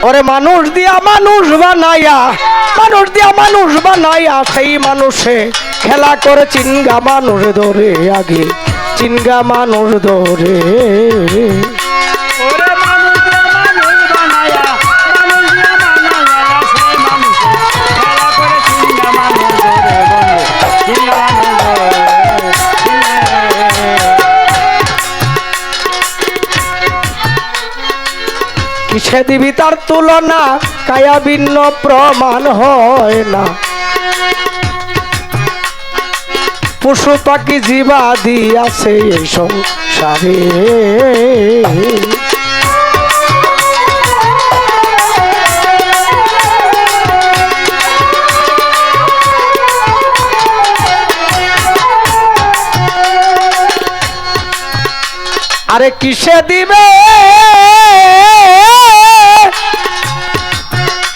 ওরে মানুষ দিয়া মানুষ বানাইয়া সেই মানুষে খেলা করে চিনগা মানুষ ধরে আগে চিনগা মানুষ ধরে কিসে দিবি তার তুলনা কায়া ভিন্ন প্রমাণ হয় না পশু পাখি জীবাদি আছে এই সংসারে আরে কিসে দিবে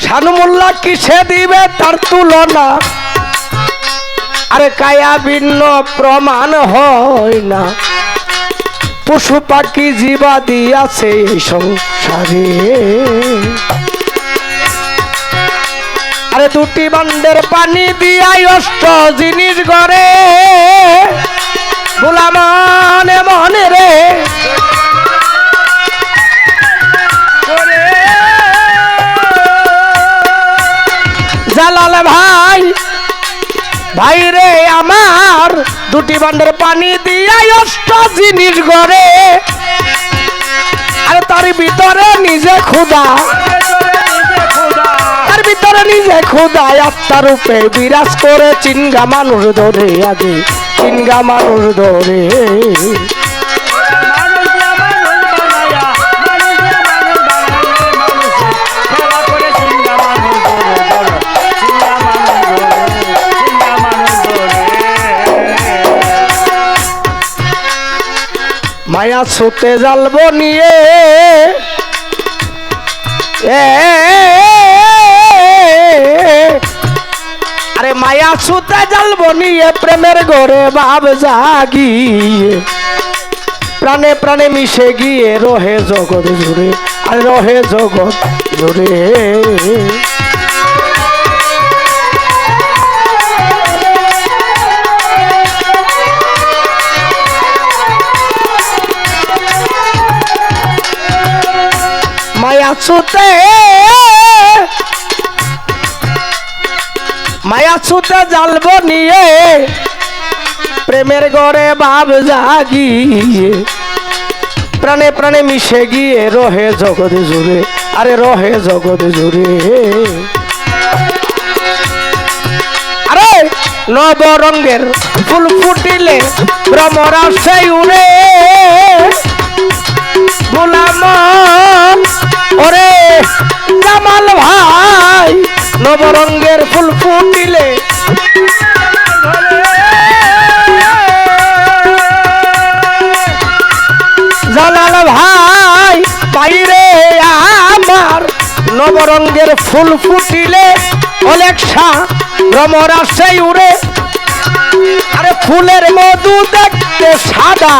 শানু মোল্লা কিসে দিবে তার তুলনা আরে কায়া ভিন্ন প্রমাণ হয় না পশু পাখি জীবাদি আছে এই সংসারে আরে দুটি বান্ডের পানি দিয়াই অষ্ট জিনিস গড়ে ভোলা মনে মনে রে জালাল ভাই ভাই রে আমার দুটি বান্ডের পানি দিয়াই অষ্ট জিনিস গড়ে আর তার ভিতরে নিজে ক্ষুধা তার ভিতরে নিজে ক্ষুধা আত্মার রূপে বিরাজ করে চিনগা মানুষ ধরে আগে চিনগা মানুষ ধরে মায়া ছুতে জ্বালব নিয়ে আরে মায়া ছুতে জ্বালব নিয়ে প্রেমের ঘরে ভাব জাগিয়ে প্রাণে প্রাণে মিশে গিয়ে রহে জগৎ জুড়ে আর রহে জগৎ জুড়ে মায়া ছুতে জ্বালব নিয়ে প্রেমের ঘরে ভাব জাগিয়ে প্রাণে প্রাণে মিশে গিয়ে রহে জগৎ জুড়ে আরে রহে জগৎ জুড়ে আরে নবরঙ্গের ফুল ফুটিলে ভ্রমরা সেই উড়ে গোলাম ওরে জামাল ভাই নবরঙ্গের ফুল ফুটিলে জালাল ভাই বাইরে আমার নবরঙ্গের ফুল ফুটিলে অলেকসা ভ্রমরা সেই উড়ে আরে ফুলের মধু দেখতে সাদা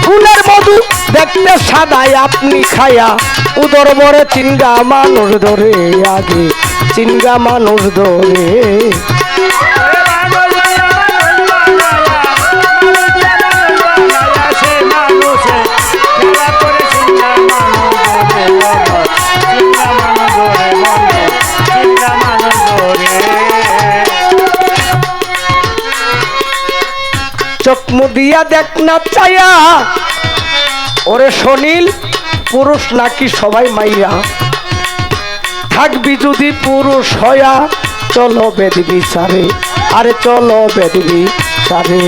ফুলের মধু দেখতে সাদাই আপনি খায়া উদর বরে চিনগা মানুষ ধরে আগে চিনগা মানুষ ধরে চোখ মুদিয়া দেখ না চায়া ওরে সনীল পুরুষ নাকি সবাই মাইয়া থাকবি যদি পুরুষ হয়া চলো বেদ বিচারে আরে চলো বেদ বিচারে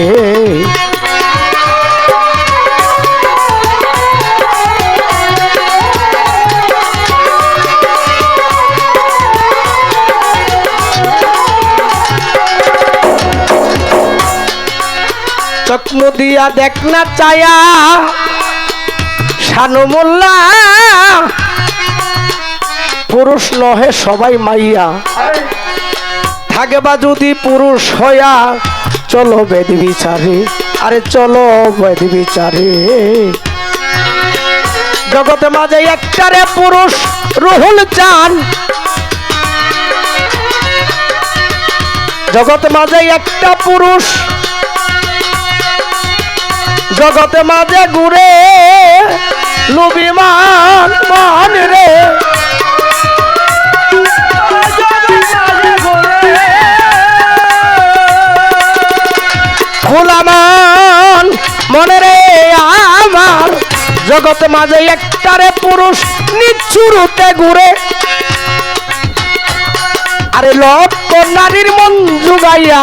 চোখ মুদিয়া দেখ না চায়া শানু মোল্লা পুরুষ নহে সবাই মাইয়া থাকবা যদি পুরুষ হয়া চলো বেদ বিচারে আরে চলো বেদ বিচারে জগতে মাঝে একটারে পুরুষ রুহুল চান, জগতে মাঝে একটা পুরুষ, জগতে মাঝে ঘুরে লুবিমান মান রে, গোলামান মনে রে আমার, জগতে মাঝে একটারে পুরুষ নিচুরুতে ঘুরে, আরে লক্ষ নারীর মন জুগাইয়া,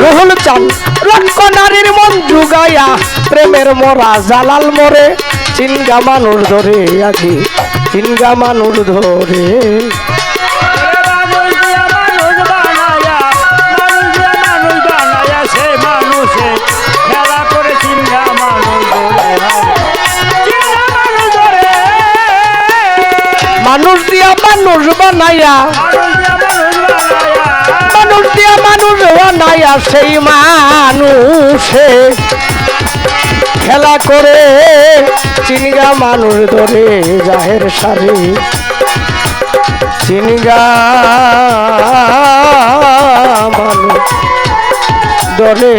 রুহুল চান লক্ষ নারীর মন জুগাইয়া, প্রেমের মরা জালাল মরে, চিনগা মানুষ ধরে আগে, চিনগা মানুষ ধরে। মানুষ দিয়া মানুষ বানাইয়া, মানুষ দিয়া মানুষ বানাইয়া, সেই মানুষে খেলা করে, চিনগা মানুষ ধরে জাহের সারি, চিনগা মানুষ ধরে।